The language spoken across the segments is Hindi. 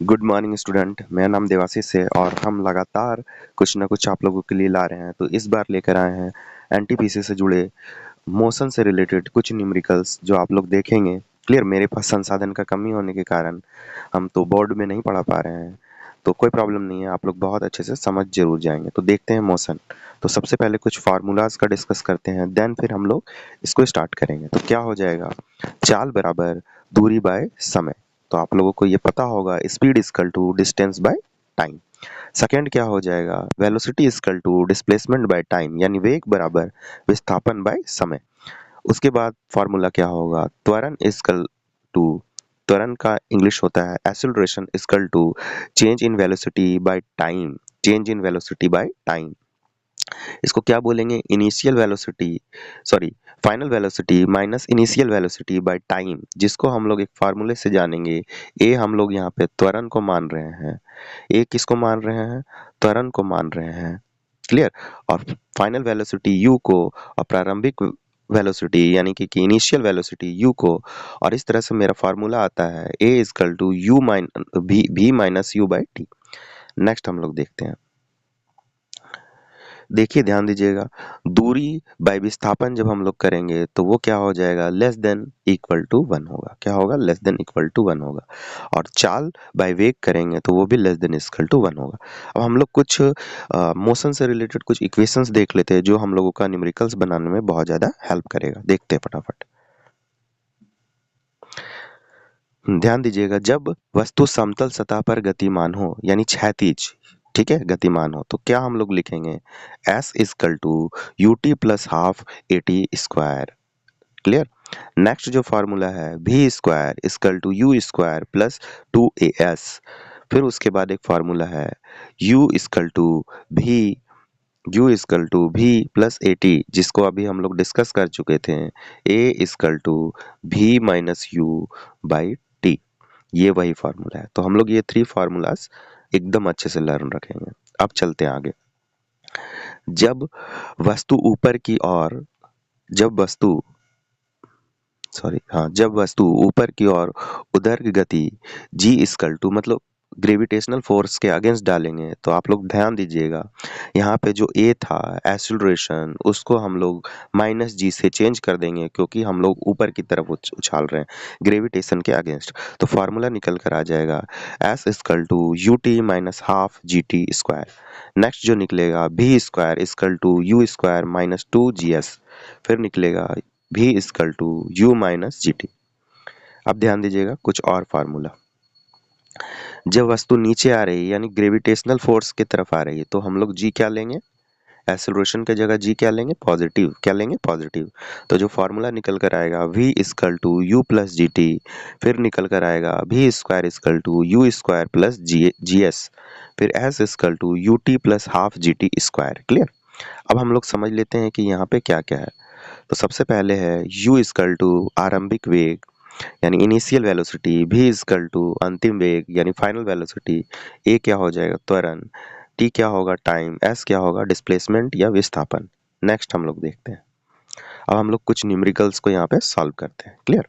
Good morning student. मेरा नाम देवाशीष है और हम लगातार कुछ ना कुछ आप लोगों के लिए ला रहे हैं। तो इस बार लेकर आए हैं एनटीपीसी से जुड़े मोशन से रिलेटेड कुछ न्यूमेरिकल्स जो आप लोग देखेंगे। क्लियर, मेरे पास संसाधन का कमी होने के कारण हम तो बोर्ड में नहीं पढ़ा पा रहे हैं। तो कोई प्रॉब्लम नहीं है, आप लोग बहुत अच्छे से समझ जरूर जाएंगे। तो देखते हैं मोशन। तो सबसे पहले कुछ फार्मूलाज का डिस्कस करते हैं, देन फिर हम लोग इसको स्टार्ट करेंगे। तो क्या हो जाएगा, चाल बराबर दूरी बाय समय। तो आप लोगों को ये पता होगा, speed equal to distance by time. Second क्या हो जाएगा, velocity equal to displacement by time, यानी वेग बराबर विस्थापन बाय समय। उसके बाद फॉर्मूला क्या होगा, त्वरण इक्वल टू, त्वरण का इंग्लिश होता है acceleration equal to change in velocity by time, change in velocity by time. इसको क्या बोलेंगे, initial velocity, sorry, final velocity minus initial velocity by time, जिसको हम लोग एक फार्मूले से जानेंगे। ए हम लोग यहाँ पे त्वरण को मान रहे हैं, ए किसको मान रहे हैं, त्वरण को मान रहे हैं। क्लियर। और फाइनल वेलोसिटी यू को, और प्रारंभिक वेलोसिटी यानी कि इनिशियल वेलोसिटी यू को। और इस तरह से मेरा फार्मूला आता है ए इक्वल टू यू माइन भी minus U by T. Next हम लोग देखते हैं। देखिए, ध्यान दीजिएगा, दूरी बाय विस्थापन जब हम लोग करेंगे तो वो क्या हो जाएगा, लेस देन इक्वल टू 1 होगा। क्या होगा, लेस देन इक्वल टू 1 होगा। और चाल बाय वेग करेंगे तो वो भी लेस देन इक्वल टू 1 होगा। अब हम लोग कुछ मोशन से रिलेटेड कुछ इक्वेशंस देख लेते हैं जो हम लोगों का न्यूमेरिकल्स बनाने में बहुत ज़्यादा हेल्प करेगा। देखते हैं फटाफट। ध्यान दीजिएगा, जब वस्तु समतल सतह पर गतिमान हो यानी क्षैतिज, ठीक है, गतिमान हो, तो क्या हम लोग लिखेंगे, S equal to U T plus half A T square. Clear. Next जो फॉर्मूला है, V square equal to you square plus 2as। फिर उसके बाद एक फॉर्मूला है u equal to V, u equal to V plus A T, जिसको अभी हम लोग डिस्कस कर चुके थे, a equal to V minus U by T. ये वही फार्मूला है। तो हम लोग ये 3 फार्मूलाज एकदम अच्छे से लर्न रखेंगे। अब चलते हैं आगे। जब वस्तु ऊपर की ओर, जब वस्तु, सॉरी, हाँ, जब वस्तु ऊपर की ओर उदर गति जी इक्वल टू, मतलब ग्रेविटेशनल फोर्स के अगेंस्ट डालेंगे, तो आप लोग ध्यान दीजिएगा, यहाँ पे जो ए था एक्सेलरेशन, उसको हम लोग माइनस जी से चेंज कर देंगे, क्योंकि हम लोग ऊपर की तरफ उछाल रहे हैं ग्रेविटेशन के अगेंस्ट। तो फार्मूला निकल कर आ जाएगा S equal to you T minus half G T square. Next जो निकलेगा, V square equal to you square minus 2gs। फिर निकलेगा V equal to U minus G T. अब ध्यान दीजिएगा कुछ और फार्मूला। जब वस्तु नीचे आ रही है यानी ग्रेविटेशनल फोर्स की तरफ आ रही है, तो हम लोग जी क्या लेंगे, एक्सेलरेशन की जगह जी क्या लेंगे, पॉजिटिव। क्या लेंगे, पॉजिटिव। तो जो फार्मूला निकल कर आएगा, v equal to u plus g t. फिर निकल कर आएगा भी square equal to you square plus g s. फिर s equal to U T plus half G T square. Clear. अब हम लोग समझ लेते हैं कि यहाँ पे क्या क्या है। तो सबसे पहले है u इक्वल टू आरंभिक वेग यानी initial velocity, v equal to अंतिम वेग यानी फाइनल वेलोसिटी, a क्या हो जाएगा, त्वरण, t क्या होगा, टाइम, s क्या होगा, डिस्प्लेसमेंट या विस्थापन। नेक्स्ट हम लोग देखते हैं। अब हम लोग कुछ न्यूमेरिकल्स को यहाँ पे सॉल्व करते हैं। क्लियर।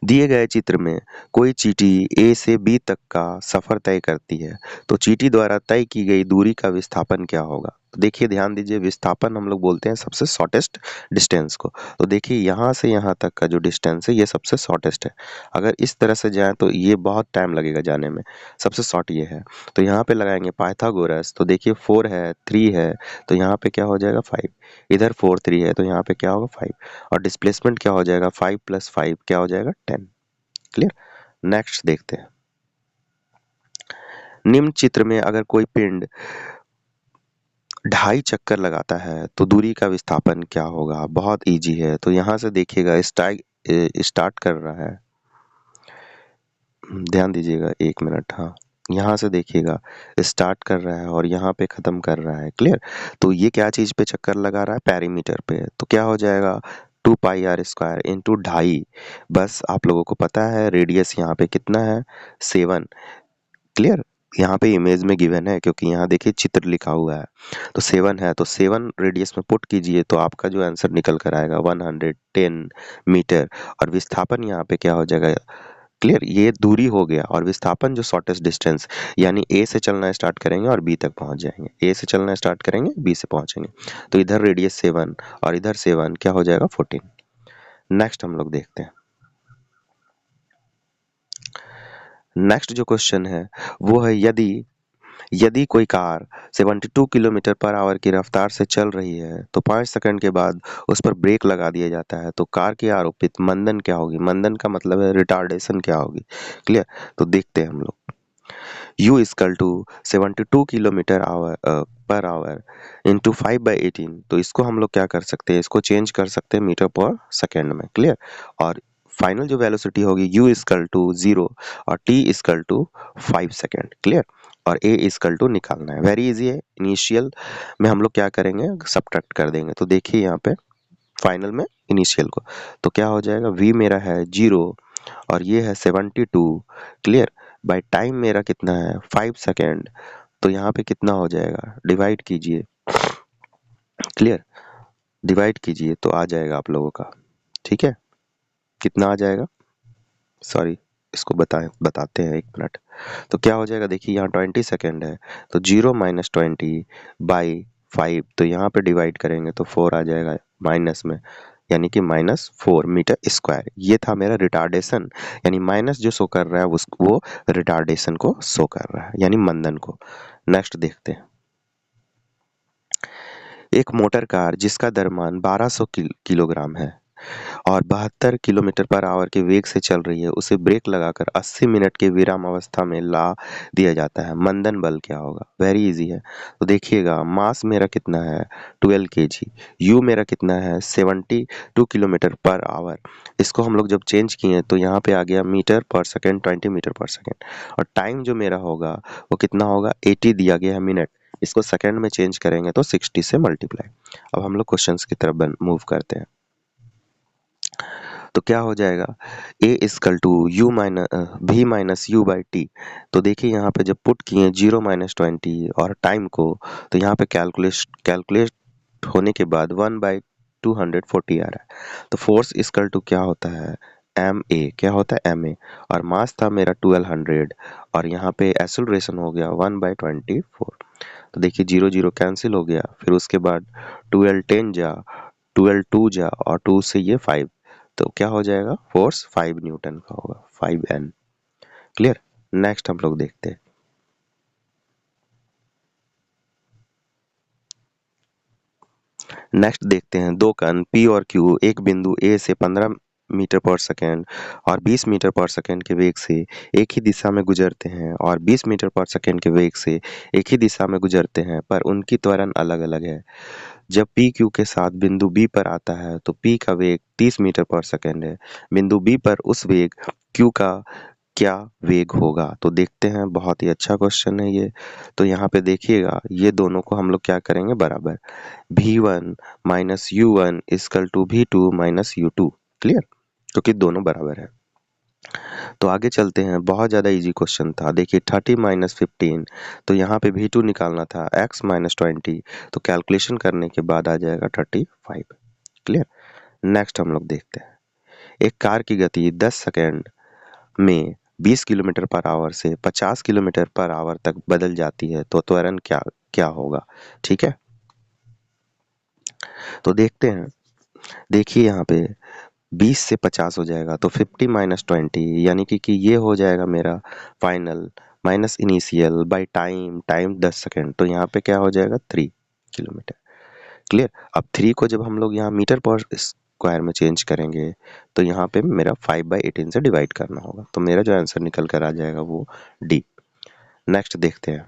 दिए गए चित्र में कोई चींटी ए से बी तक का सफर तय करती है, तो चींटी द्वारा तय की गई दूरी का विस्थापन क्या होगा। तो देखिए, ध्यान दीजिए, विस्थापन हम लोग बोलते हैं सबसे शॉर्टेस्ट डिस्टेंस को। तो देखिए, यहाँ से यहाँ तक का जो डिस्टेंस है ये सबसे शॉर्टेस्ट है। अगर इस तरह से जाएं तो ये बहुत टाइम लगेगा जाने में, सबसे शॉर्ट ये है। तो यहाँ पे लगाएंगे पाइथागोरस, तो देखिए 4 है, 3 है, तो यहाँ पे क्या हो जाएगा 5। इधर 4 3 है, तो यहाँ पे क्या होगा 5। और डिस्प्लेसमेंट क्या हो जाएगा, 5 प्लस 5 क्या हो जाएगा 10। क्लियर। नेक्स्ट देखते हैं। निम्न चित्र में अगर कोई पिंड 2.5 चक्कर लगाता है तो दूरी का विस्थापन क्या होगा। बहुत इजी है। तो यहाँ से देखिएगा, स्टार्ट कर रहा है, ध्यान दीजिएगा 1 मिनट, हाँ, यहाँ से देखिएगा स्टार्ट कर रहा है और यहाँ पे खत्म कर रहा है। क्लियर। तो ये क्या चीज पे चक्कर लगा रहा है, पेरीमीटर पे। तो क्या हो जाएगा, 2πr² इंटू 2.5। बस आप लोगों को पता है रेडियस यहाँ पे कितना है, 7। क्लियर। यहाँ पे इमेज में गिवन है, क्योंकि यहाँ देखिए चित्र लिखा हुआ है, तो 7 है, तो 7 रेडियस में पुट कीजिए तो आपका जो आंसर निकल कर आएगा 110 मीटर। और विस्थापन यहाँ पे क्या हो जाएगा, क्लियर, ये दूरी हो गया। और विस्थापन जो शॉर्टेस्ट डिस्टेंस, यानी ए से चलना स्टार्ट करेंगे और बी तक पहुंच जाएंगे, ए से चलना स्टार्ट करेंगे बी से पहुंचेंगे। तो इधर रेडियस 7 और इधर 7 क्या हो जाएगा 14। नेक्स्ट हम लोग देखते हैं। नेक्स्ट जो क्वेश्चन है वो है, यदि यदि कोई कार 72 किलोमीटर पर आवर की रफ्तार से चल रही है तो 5 सेकंड के बाद उस पर ब्रेक लगा दिया जाता है, तो कार की आरोपित मंदन क्या होगी? मंदन का मतलब है रिटार्डेशन क्या होगी? क्लियर। तो देखते हैं हम लोग। u equal to 72 kilometre hour per hour into 5/18। तो इसको हम लोग क्या कर सकते हैं, इसको चेंज कर सकते हैं मीटर पर सेकेंड में। क्लियर। और फाइनल जो वेलोसिटी होगी u इक्वल टू 0 और t equal to 5 second. Clear. और a इक्वल टू निकालना है, वेरी इजी है। इनिशियल में हम लोग क्या करेंगे, सब्ट्रैक्ट कर देंगे। तो देखिए यहाँ पे फाइनल में इनिशियल को, तो क्या हो जाएगा, v मेरा है 0 और ये है 72। क्लियर। बाय टाइम मेरा कितना है 5 सेकेंड। तो यहाँ पे कितना हो जाएगा, डिवाइड कीजिए। क्लियर। डिवाइड कीजिए तो आ जाएगा आप लोगों का, ठीक है, कितना आ जाएगा, सॉरी इसको बताते हैं 1 मिनट। तो क्या हो जाएगा, देखिए यहाँ 20 सेकेंड है, तो 0 माइनस 20/5, तो यहाँ पे डिवाइड करेंगे तो 4 आ जाएगा माइनस में, यानी कि -4 मीटर स्क्वायर। ये था मेरा रिटार्डेशन, यानी माइनस जो शो कर रहा है वो रिटार्डेशन को शो कर रहा है, यानी मंदन को। नेक्स्ट देखते हैं। एक मोटर कार जिसका द्रव्यमान 1200 किलोग्राम है और 72 किलोमीटर पर आवर के वेग से चल रही है, उसे ब्रेक लगाकर 80 मिनट के विराम अवस्था में ला दिया जाता है, मंदन बल क्या होगा? वेरी इजी है। तो देखिएगा, मास मेरा कितना है 12 केजी, यू मेरा कितना है 72 किलोमीटर पर आवर। इसको हम लोग जब चेंज किए तो यहाँ पे आ गया मीटर पर सेकेंड, 20 मीटर पर सेकेंड। और टाइम जो मेरा होगा वो कितना होगा, 80 दिया गया है मिनट, इसको सेकेंड में चेंज करेंगे तो 60 से मल्टीप्लाई। अब हम लोग क्वेश्चंस की तरफ मूव करते हैं। तो क्या हो जाएगा, a equal to U minus V minus U by T. तो देखिए यहाँ पे जब पुट किए 0 माइनस 20 और टाइम को, तो यहाँ पे कैलकुलेट होने के बाद 1/240 आ रहा है। तो फोर्स इक्वल टू क्या होता है, एम ए, क्या होता है एम ए। और मास था मेरा 1200 और यहाँ पे एक्सेलरेशन हो गया 1/24। तो देखिए 0 0 कैंसिल हो गया, फिर उसके बाद 12 10 जा, 12 2 जा और 2 से ये 5, तो क्या हो जाएगा, फोर्स 5 न्यूटन का होगा, 5N। क्लियर। नेक्स्ट हम लोग देखते हैं। नेक्स्ट देखते हैं, दो कण P और Q एक बिंदु A से 15 मीटर पर सेकेंड और 20 मीटर पर सेकेंड के वेग से एक ही दिशा में गुजरते हैं और 20 मीटर पर सेकेंड के वेग से एक ही दिशा में गुजरते हैं, पर उनकी त्वरण अलग अलग है। जब पी क्यू के साथ बिंदु बी पर आता है तो पी का वेग 30 मीटर पर सेकेंड है, बिंदु बी पर उस वेग क्यू का क्या वेग होगा? तो देखते हैं, बहुत ही अच्छा क्वेश्चन है ये। तो यहाँ पे देखिएगा, ये दोनों को हम लोग क्या करेंगे, बराबर, v1 minus u1 equal to v2 minus u2। Clear, क्योंकि दोनों बराबर है। तो आगे चलते हैं, बहुत ज़्यादा इजी क्वेश्चन था। देखिए 30 माइनस 15, तो यहाँ पे v2 निकालना था, x माइनस 20, तो कैलकुलेशन करने के बाद आ जाएगा 35। क्लियर। नेक्स्ट हम लोग देखते हैं, एक कार की गति 10 सेकेंड में 20 किलोमीटर पर आवर से 50 किलोमीटर पर आवर तक बदल जाती है, तो त्वरण क्या क्या होगा? ठीक है, तो देखते हैं। देखिए यहाँ पे 20 से 50 हो जाएगा तो 50 माइनस 20, यानी कि ये हो जाएगा मेरा final minus initial by time 10 second, तो यहाँ पे क्या हो जाएगा 3 किलोमीटर। क्लियर। अब 3 को जब हम लोग यहाँ मीटर पर स्क्वायर में चेंज करेंगे तो यहाँ पे मेरा 5/18 से डिवाइड करना होगा, तो मेरा जो आंसर निकल कर आ जाएगा वो डी। नेक्स्ट देखते हैं,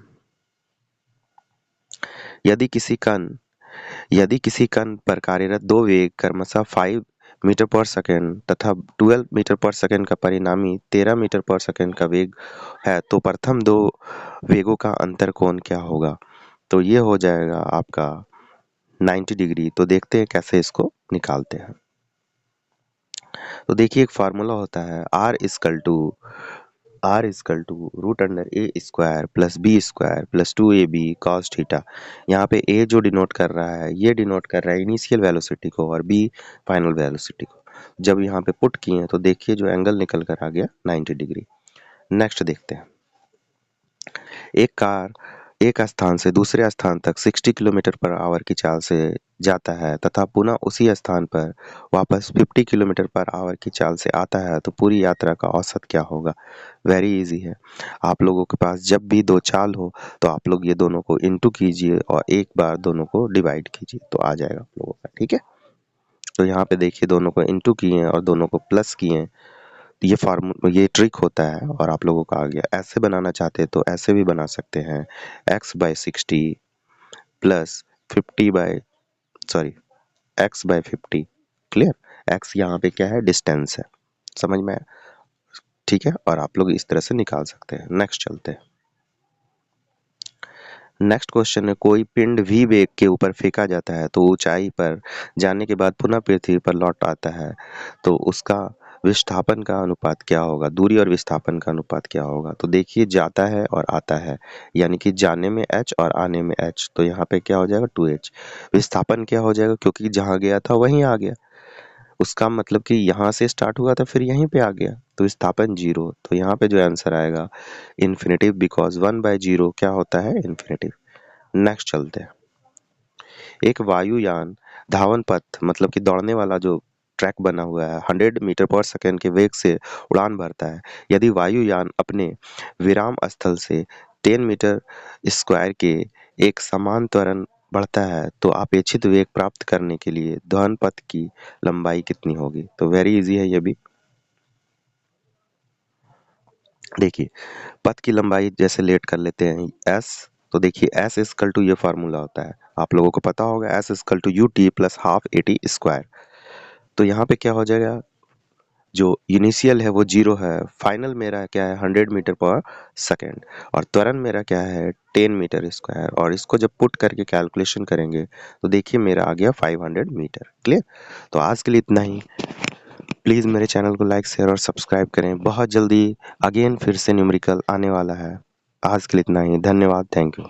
यदि किसी कण पर कार्यरत दो वेग क्रमशः 5 मीटर पर सेकेंड तथा 12 मीटर पर सेकेंड का परिणामी 13 मीटर पर सेकेंड का वेग है, तो प्रथम दो वेगों का अंतर कोण क्या होगा? तो ये हो जाएगा आपका 90 डिग्री। तो देखते हैं कैसे इसको निकालते हैं। तो देखिए एक फार्मूला होता है, R equal to root under A square plus B square plus 2ab cos theta. यहाँ पे a जो डिनोट कर रहा है, ये डिनोट कर रहा है इनिशियल वेलोसिटी को और b फाइनल वेलोसिटी को। जब यहाँ पे पुट किए तो देखिए जो एंगल निकल कर आ गया 90 डिग्री। नेक्स्ट देखते हैं। एक कार एक स्थान से दूसरे स्थान तक 60 किलोमीटर पर आवर की चाल से जाता है तथा पुनः उसी स्थान पर वापस 50 किलोमीटर पर आवर की चाल से आता है तो पूरी यात्रा का औसत क्या होगा? वेरी इजी है। आप लोगों के पास जब भी दो चाल हो तो आप लोग ये दोनों को इनटू कीजिए और एक बार दोनों को डिवाइड कीजिए तो आ जाएगा आप लोगों का। ठीक है, तो यहाँ पे देखिए दोनों को इनटू किए और दोनों को प्लस किए। ये ट्रिक होता है और आप लोगों का आ गया। ऐसे बनाना चाहते हैं तो ऐसे भी बना सकते हैं, x/60 plus 50 by sorry x/50। Clear? x यहाँ पे क्या है? डिस्टेंस है। समझ में आया? ठीक है, और आप लोग इस तरह से निकाल सकते हैं। नेक्स्ट चलते हैं। नेक्स्ट क्वेश्चन है, कोई पिंड v वेग के ऊपर फेंका जाता है तो ऊंचाई पर जाने के बाद पुनः पृथ्वी पर लौट आता है तो उसका विस्थापन का अनुपात क्या होगा? दूरी और विस्थापन का अनुपात क्या होगा? तो देखिए जाता है और आता है, यानी कि जाने में h और आने में h, तो यहाँ पे क्या हो जाएगा? 2h। विस्थापन क्या हो जाएगा? क्योंकि जहाँ गया था वहीं आ गया, उसका मतलब कि यहाँ से स्टार्ट हुआ था फिर यहीं पे आ गया, तो विस्थापन 0। तो यहाँ पे जो आंसर आएगा इन्फिनिटिव, बिकॉज 1/0 क्या होता है? इन्फिनिटिव। नेक्स्ट चलते हैं। एक वायुयान धावन पथ मतलब कि दौड़ने वाला जो ट्रैक बना हुआ है 100 मीटर पर सेकंड के वेग से उड़ान भरता है। यदि वायुयान अपने विराम स्थल से 10 मीटर स्क्वायर के एक समान त्वरण बढ़ता है तो अपेक्षित वेग प्राप्त करने के लिए धावन पथ की लंबाई कितनी होगी? तो वेरी इजी है ये भी। देखिए पथ की लंबाई जैसे लेट कर लेते हैं s, तो देखिए s इक्वल टू ये फार्मूला होता है, आप लोगों को पता होगा, s equal to U T plus half A T square. तो यहाँ पे क्या हो जाएगा? जो इनिशियल है वो 0 है, फाइनल मेरा क्या है? 100 मीटर पर सेकेंड, और त्वरण मेरा क्या है? 10 मीटर स्क्वायर, और इसको जब पुट करके कैलकुलेशन करेंगे तो देखिए मेरा आ गया 500 मीटर। क्लियर? तो आज के लिए इतना ही। प्लीज़ मेरे चैनल को लाइक शेयर और सब्सक्राइब करें। बहुत जल्दी अगेन फिर से न्यूमेरिकल आने वाला है। आज के लिए इतना ही। धन्यवाद। Thank you.